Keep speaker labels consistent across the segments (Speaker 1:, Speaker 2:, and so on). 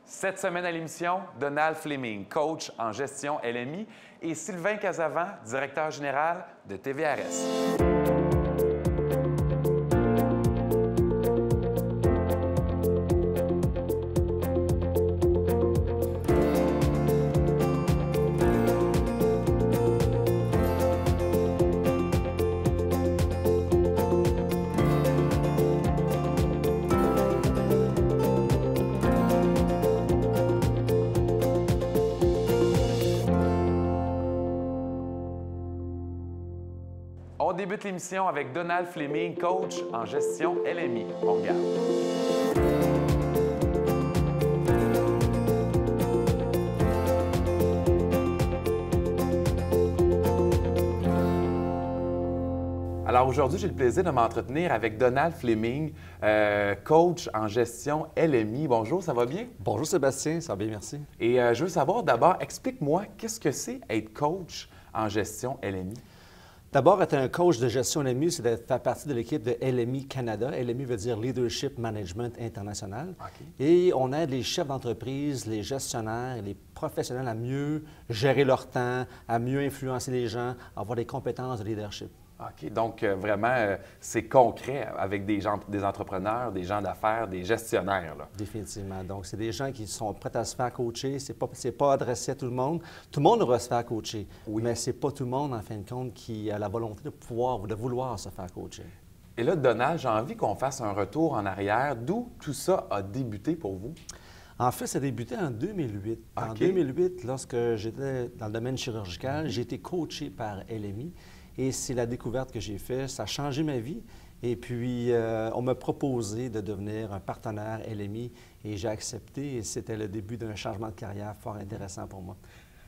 Speaker 1: Cette semaine à l'émission, Donald Fleming, coach en gestion LMI, et Sylvain Casavant, directeur général de TVRS. On débute l'émission avec Donald Fleming, coach en gestion LMI. On regarde. Alors aujourd'hui, j'ai le plaisir de m'entretenir avec Donald Fleming, coach en gestion LMI. Bonjour, ça va bien?
Speaker 2: Bonjour Sébastien, ça va bien, merci.
Speaker 1: Et je veux savoir d'abord, explique-moi, qu'est-ce que c'est être coach en gestion LMI?
Speaker 2: D'abord, être un coach de gestion LMI, c'est de faire partie de l'équipe de LMI Canada. LMI veut dire Leadership Management International.
Speaker 1: OK.
Speaker 2: Et on aide les chefs d'entreprise, les gestionnaires, les professionnels à mieux gérer leur temps, à mieux influencer les gens, à avoir des compétences de leadership.
Speaker 1: OK. Donc, vraiment, c'est concret avec des gens, des entrepreneurs, des gens d'affaires, des gestionnaires, là.
Speaker 2: Définitivement. Donc, c'est des gens qui sont prêts à se faire coacher. C'est pas adressé à tout le monde. Tout le monde devrait se faire coacher.
Speaker 1: Oui.
Speaker 2: Mais c'est pas tout le monde, en fin de compte, qui a la volonté de pouvoir ou de vouloir se faire coacher.
Speaker 1: Et là, Donald, j'ai envie qu'on fasse un retour en arrière. D'où tout ça a débuté pour vous?
Speaker 2: En fait, ça a débuté en 2008. En
Speaker 1: OK.
Speaker 2: 2008, lorsque j'étais dans le domaine chirurgical, j'ai été coaché par LMI et c'est la découverte que j'ai faite. Ça a changé ma vie et puis on m'a proposé de devenir un partenaire LMI et j'ai accepté et c'était le début d'un changement de carrière fort intéressant pour moi.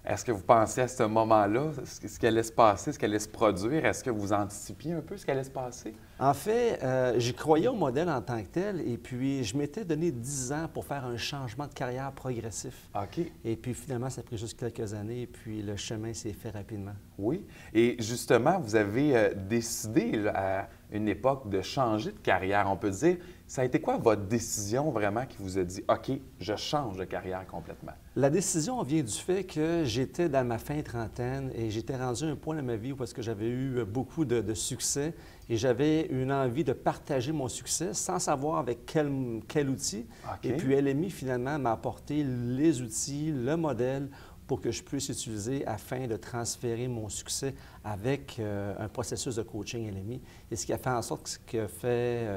Speaker 1: Est-ce que vous pensiez à ce moment-là, ce qui allait se passer, ce qui allait se produire? Est-ce que vous anticipiez un peu ce qui allait se passer?
Speaker 2: En fait, j'y croyais au modèle en tant que tel et puis je m'étais donné 10 ans pour faire un changement de carrière progressif.
Speaker 1: OK.
Speaker 2: Et puis finalement, ça a pris juste quelques années et puis le chemin s'est fait rapidement.
Speaker 1: Oui. Et justement, vous avez décidé là, à une époque de changer de carrière. On peut dire, ça a été quoi votre décision vraiment qui vous a dit, OK, je change de carrière complètement?
Speaker 2: La décision vient du fait que j'étais dans ma fin trentaine et j'étais rendu à un point dans ma vie où parce que j'avais eu beaucoup de succès et j'avais une envie de partager mon succès sans savoir avec quel outil.
Speaker 1: OK.
Speaker 2: Et puis LMI, finalement, m'a apporté les outils, le modèle pour que je puisse utiliser afin de transférer mon succès avec un processus de coaching LMI. Et ce qui a fait en sorte que fait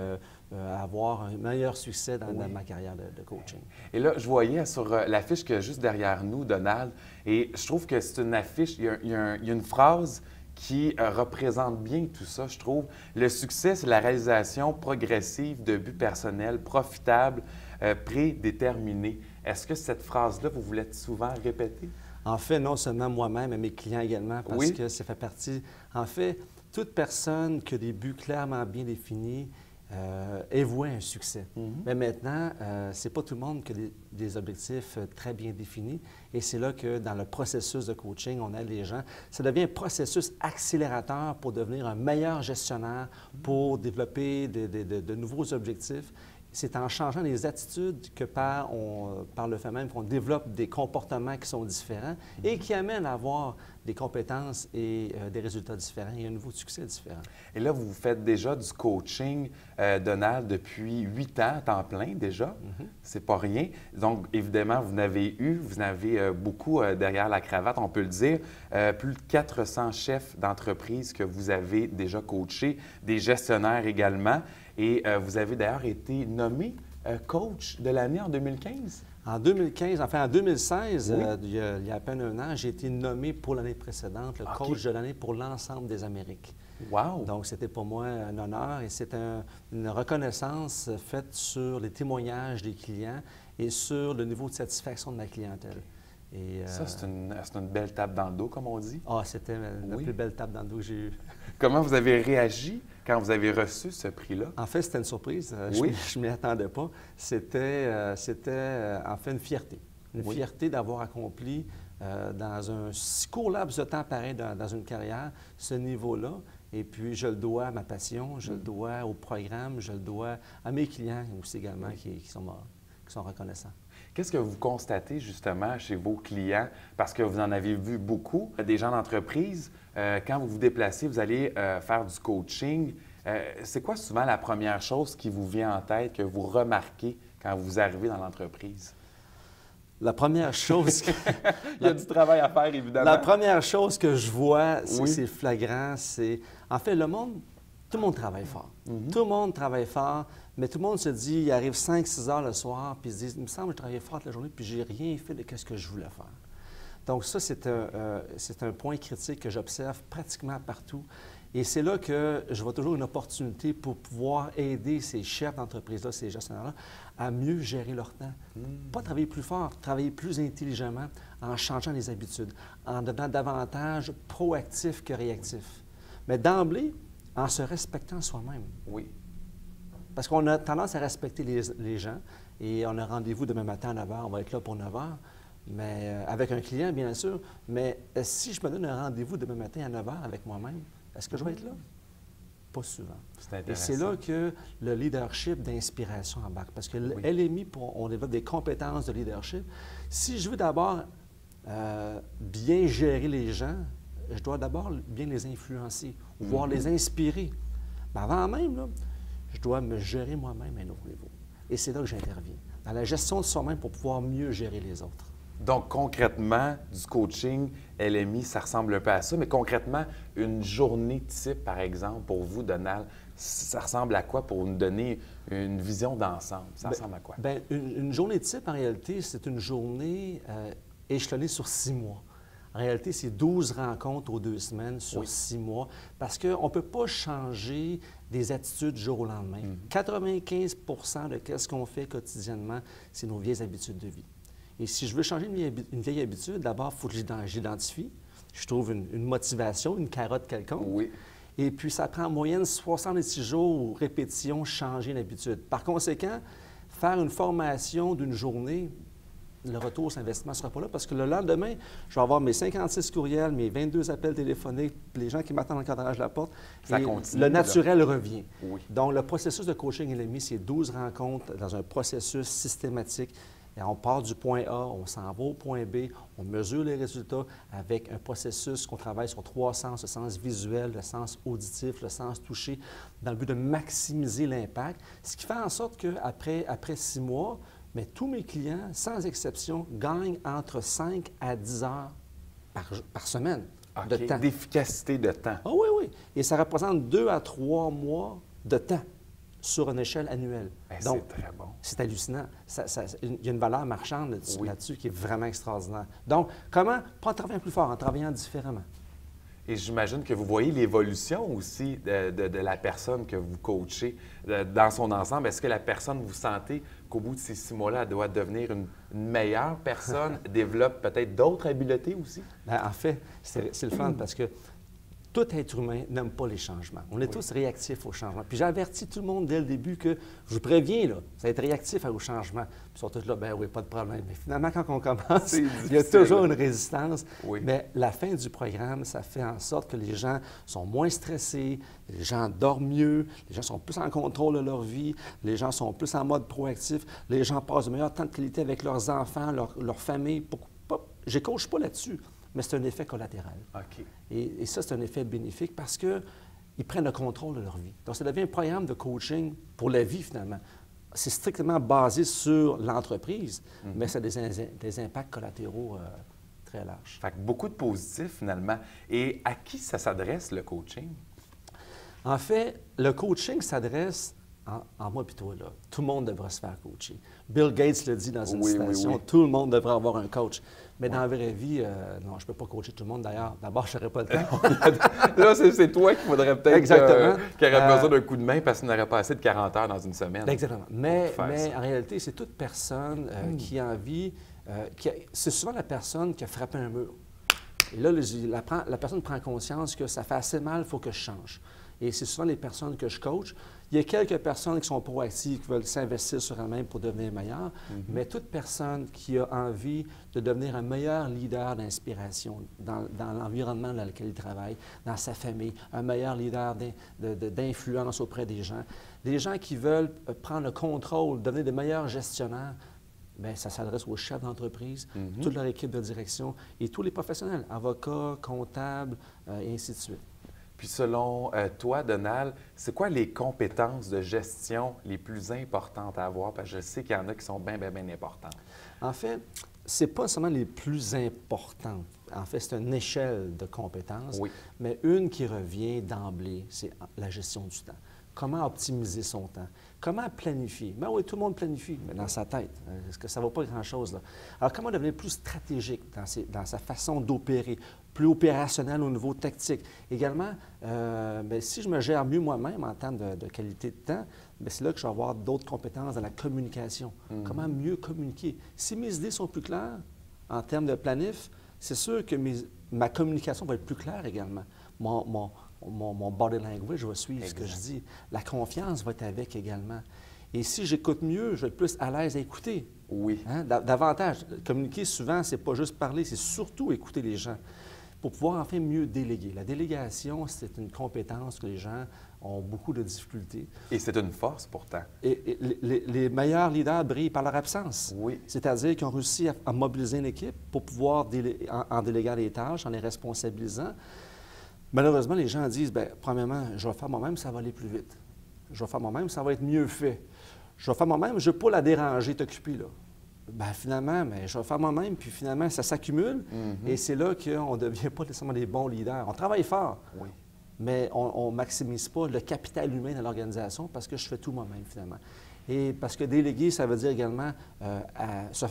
Speaker 2: avoir un meilleur succès dans ma carrière de coaching.
Speaker 1: Et là, je voyais sur l'affiche qui est juste derrière nous, Donald, et je trouve que c'est une affiche, il y a une phrase qui représente bien tout ça, je trouve. Le succès, c'est la réalisation progressive de buts personnels profitables, prédéterminés. Est-ce que cette phrase-là, vous voulez souvent répéter?
Speaker 2: En fait, non seulement moi-même, mais mes clients également, parce
Speaker 1: Oui.
Speaker 2: que ça fait partie... En fait, toute personne qui a des buts clairement bien définis est vouée à un succès. Mais maintenant, c'est pas tout le monde qui a des objectifs très bien définis. Et c'est là que, dans le processus de coaching, on aide les gens. Ça devient un processus accélérateur pour devenir un meilleur gestionnaire, pour développer de nouveaux objectifs. C'est en changeant les attitudes que par le fait même qu'on développe des comportements qui sont différents et qui amènent à avoir des compétences et des résultats différents et un nouveau succès différent.
Speaker 1: Et là, vous faites déjà du coaching, Donald, depuis 8 ans, à temps plein déjà. C'est pas rien. Donc, évidemment, vous en avez beaucoup derrière la cravate, on peut le dire. Plus de 400 chefs d'entreprise que vous avez déjà coachés, des gestionnaires également. Et vous avez d'ailleurs été nommé coach de l'année en 2015.
Speaker 2: En 2015, enfin en 2016,
Speaker 1: Oui.
Speaker 2: il y a à peine un an, j'ai été nommé pour l'année précédente le
Speaker 1: OK.
Speaker 2: coach de l'année pour l'ensemble des Amériques.
Speaker 1: Wow!
Speaker 2: Donc, c'était pour moi un honneur et c'est une reconnaissance faite sur les témoignages des clients et sur le niveau de satisfaction de ma clientèle. Et,
Speaker 1: Ça, c'est une belle tape dans le dos, comme on dit.
Speaker 2: Ah, c'était la
Speaker 1: Oui.
Speaker 2: plus belle tape dans le dos que j'ai eue.
Speaker 1: Comment vous avez réagi quand vous avez reçu ce prix-là?
Speaker 2: En fait, c'était une surprise.
Speaker 1: Oui.
Speaker 2: Je ne m'y attendais pas. C'était en fait une fierté. Une
Speaker 1: Oui.
Speaker 2: fierté d'avoir accompli dans un si court laps de temps pareil dans une carrière, ce niveau-là. Et puis, je le dois à ma passion, je le dois au programme, je le dois à mes clients aussi également qui sont reconnaissants.
Speaker 1: Qu'est-ce que vous constatez justement chez vos clients? Parce que vous en avez vu beaucoup, des gens d'entreprise. Quand vous vous déplacez, vous allez faire du coaching. C'est quoi souvent la première chose qui vous vient en tête, que vous remarquez quand vous arrivez dans l'entreprise?
Speaker 2: La première chose...
Speaker 1: Il y a du travail à faire, évidemment.
Speaker 2: La première chose que je vois,
Speaker 1: Oui.
Speaker 2: c'est flagrant, c'est... En fait, tout le monde travaille fort. Tout le monde travaille fort, mais tout le monde se dit, il arrive 5-6 heures le soir, puis ils se disent, il me semble que je travaillais fort toute la journée, puis j'ai rien fait de ce que je voulais faire. Donc ça, c'est un point critique que j'observe pratiquement partout. Et c'est là que je vois toujours une opportunité pour pouvoir aider ces chefs d'entreprise-là, ces gestionnaires-là, à mieux gérer leur temps. Pas travailler plus fort, travailler plus intelligemment en changeant les habitudes, en devenant davantage proactif que réactif. Mais d'emblée, en se respectant soi-même.
Speaker 1: Oui.
Speaker 2: Parce qu'on a tendance à respecter les gens et on a rendez-vous demain matin à 9 h, on va être là pour 9 h, mais, avec un client, bien sûr. Mais si je me donne un rendez-vous demain matin à 9 h avec moi-même, est-ce que je vais être là? Pas souvent.
Speaker 1: C'est
Speaker 2: et c'est là que le leadership d'inspiration embarque. Parce que
Speaker 1: Oui.
Speaker 2: LMI, on développe des compétences de leadership. Si je veux d'abord bien gérer les gens, je dois d'abord bien les influencer, voire les inspirer. Mais avant même, là, je dois me gérer moi-même à un autre niveau. Et c'est là que j'interviens, dans la gestion de soi-même pour pouvoir mieux gérer les autres.
Speaker 1: Donc, concrètement, du coaching LMI, ça ressemble un peu à ça. Mais concrètement, une journée type, par exemple, pour vous, Donald, ça ressemble à quoi pour nous donner une vision d'ensemble? Ça ressemble à quoi?
Speaker 2: Bien, une journée type, en réalité, c'est une journée échelonnée sur 6 mois. En réalité, c'est 12 rencontres aux 2 semaines sur 6 mois parce qu'on ne peut pas changer des attitudes du jour au lendemain. 95 de ce qu'on fait quotidiennement, c'est nos vieilles habitudes de vie. Et si je veux changer une vieille habitude, d'abord, il faut que j'identifie, je trouve une motivation, une carotte quelconque.
Speaker 1: Oui.
Speaker 2: Et puis, ça prend en moyenne 66 jours ou répétition, changer une habitude. Par conséquent, faire une formation d'une journée, le retour sur investissement ne sera pas là parce que le lendemain, je vais avoir mes 56 courriels, mes 22 appels téléphoniques, les gens qui m'attendent dans le cadrage de la porte.
Speaker 1: Ça
Speaker 2: et
Speaker 1: continue,
Speaker 2: le naturel revient.
Speaker 1: Oui.
Speaker 2: Donc, le processus de coaching LMI, c'est 12 rencontres dans un processus systématique. Et on part du point A, on s'en va au point B, on mesure les résultats avec un processus qu'on travaille sur 3 sens, le sens visuel, le sens auditif, le sens touché, dans le but de maximiser l'impact. Ce qui fait en sorte qu'après 6 mois, mais tous mes clients, sans exception, gagnent entre 5 à 10 heures par semaine de temps.
Speaker 1: D'efficacité de temps.
Speaker 2: Ah oui, oui. Et ça représente 2 à 3 mois de temps sur une échelle annuelle.
Speaker 1: C'est très bon.
Speaker 2: C'est hallucinant. Il y a une valeur marchande là-dessus qui est vraiment extraordinaire. Donc, comment? Pas en travaillant plus fort, en travaillant différemment.
Speaker 1: Et j'imagine que vous voyez l'évolution aussi de la personne que vous coachez dans son ensemble. Est-ce que la personne, vous sentez qu'au bout de ces 6 mois-là, elle doit devenir une meilleure personne, développe peut-être d'autres habiletés aussi?
Speaker 2: Bien, en fait, c'est le fun parce que tout être humain n'aime pas les changements. On est tous réactifs aux changements. Puis j'avertis tout le monde dès le début que je vous préviens, là, vous allez être réactif aux changements. Puis ils sont tous là, ben oui, pas de problème. Mais finalement, quand on commence, il y a toujours une résistance.
Speaker 1: Oui.
Speaker 2: Mais la fin du programme, ça fait en sorte que les gens sont moins stressés, les gens dorment mieux, les gens sont plus en contrôle de leur vie, les gens sont plus en mode proactif, les gens passent de meilleurs temps de qualité avec leurs enfants, leur famille. Je ne coach pas là-dessus. Mais c'est un effet collatéral.
Speaker 1: OK.
Speaker 2: Et ça, c'est un effet bénéfique parce qu'ils prennent le contrôle de leur vie. Donc, ça devient un programme de coaching pour la vie, finalement. C'est strictement basé sur l'entreprise, mais ça a des impacts collatéraux très larges.
Speaker 1: Fait que beaucoup de positifs, finalement. Et à qui ça s'adresse, le coaching?
Speaker 2: En fait, le coaching s'adresse en moi et toi, là. Tout le monde devrait se faire coacher. Bill Gates le dit dans une citation, tout le monde devrait avoir un coach. Mais dans la vraie vie, non, je ne peux pas coacher tout le monde d'ailleurs. D'abord, je n'aurais pas le temps.
Speaker 1: Là, c'est toi qu'il faudrait peut-être
Speaker 2: Exactement.
Speaker 1: qui aurait besoin d'un coup de main parce qu'il n'aurait pas assez de 40 heures dans une semaine.
Speaker 2: Exactement. Mais en réalité, c'est toute personne qui a envie, c'est souvent la personne qui a frappé un mur. Et là, la personne prend conscience que ça fait assez mal, il faut que je change. Et c'est souvent les personnes que je coach. Il y a quelques personnes qui sont proactives, qui veulent s'investir sur elles-mêmes pour devenir meilleures, mais toute personne qui a envie de devenir un meilleur leader d'inspiration dans l'environnement dans lequel il travaille, dans sa famille, un meilleur leader d'influence auprès des gens qui veulent prendre le contrôle, devenir de meilleurs gestionnaires, bien, ça s'adresse aux chefs d'entreprise, toute leur équipe de direction et tous les professionnels, avocats, comptables et ainsi de suite.
Speaker 1: Puis selon toi, Donald, c'est quoi les compétences de gestion les plus importantes à avoir? Parce que je sais qu'il y en a qui sont bien, bien, bien importantes.
Speaker 2: En fait, ce n'est pas seulement les plus importantes. En fait, c'est une échelle de compétences,
Speaker 1: Oui.
Speaker 2: mais une qui revient d'emblée, c'est la gestion du temps. Comment optimiser son temps? Comment planifier? Ben oui, tout le monde planifie, mais dans sa tête. Est-ce que ça ne vaut pas grand-chose, là? Alors, comment devenir plus stratégique dans sa façon d'opérer, plus opérationnel au niveau tactique? Également, bien, si je me gère mieux moi-même en termes de qualité de temps, bien, c'est là que je vais avoir d'autres compétences dans la communication. Comment mieux communiquer? Si mes idées sont plus claires en termes de planif, c'est sûr que ma communication va être plus claire également. Mon body language va suivre ce que je dis. La confiance va être avec également. Et si j'écoute mieux, je vais être plus à l'aise à écouter.
Speaker 1: Oui.
Speaker 2: Hein? Davantage. Communiquer, souvent, c'est pas juste parler, c'est surtout écouter les gens pour pouvoir enfin mieux déléguer. La délégation, c'est une compétence que les gens ont beaucoup de difficultés.
Speaker 1: Et c'est une force pourtant.
Speaker 2: Et les meilleurs leaders brillent par leur absence.
Speaker 1: Oui.
Speaker 2: C'est-à-dire qu'ils ont réussi à mobiliser une équipe pour pouvoir, en déléguant les tâches, en les responsabilisant. Malheureusement, les gens disent, bien, premièrement, je vais faire moi-même, ça va aller plus vite. Je vais faire moi-même, ça va être mieux fait. Je vais faire moi-même, je ne veux pas la déranger, t'occuper, là. Bien, finalement, bien, je vais faire moi-même, puis finalement, ça s'accumule. Et c'est là qu'on ne devient pas nécessairement des bons leaders. On travaille fort, mais on ne maximise pas le capital humain dans l'organisation parce que je fais tout moi-même, finalement. Et parce que déléguer, ça veut dire également se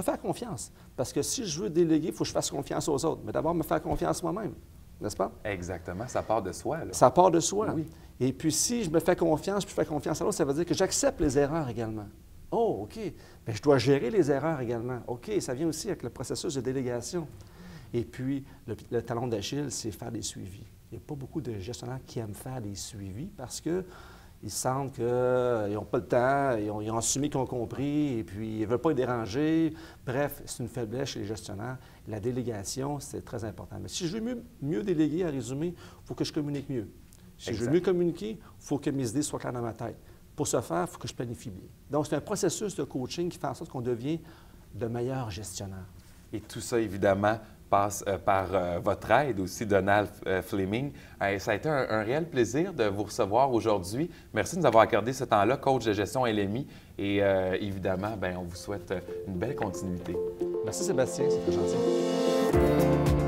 Speaker 2: faire confiance. Parce que si je veux déléguer, il faut que je fasse confiance aux autres. Mais d'abord, me faire confiance moi-même. N'est-ce pas?
Speaker 1: Exactement. Ça part de soi, là.
Speaker 2: Ça part de soi.
Speaker 1: Oui.
Speaker 2: Et puis, si je me fais confiance, puis je fais confiance à l'autre, ça veut dire que j'accepte les erreurs également. Oh, OK. Bien, je dois gérer les erreurs également. OK, ça vient aussi avec le processus de délégation. Et puis, le talon d'Achille, c'est faire des suivis. Il n'y a pas beaucoup de gestionnaires qui aiment faire des suivis parce qu'ils sentent qu'ils n'ont pas le temps, ils ont assumé qu'ils ont compris, et puis ils ne veulent pas être dérangés. Bref, c'est une faiblesse chez les gestionnaires. La délégation, c'est très important. Mais si je veux mieux déléguer, à résumer, il faut que je communique mieux. Si je veux mieux communiquer, il faut que mes idées soient claires dans ma tête. Pour ce faire, il faut que je planifie bien. Donc, c'est un processus de coaching qui fait en sorte qu'on devient de meilleurs gestionnaires.
Speaker 1: Et tout ça, évidemment, passe par votre aide aussi, Donald Fleming. Ça a été un réel plaisir de vous recevoir aujourd'hui. Merci de nous avoir accordé ce temps-là, coach de gestion LMI. Et évidemment, bien, on vous souhaite une belle continuité.
Speaker 2: Merci Sébastien, c'est très gentil.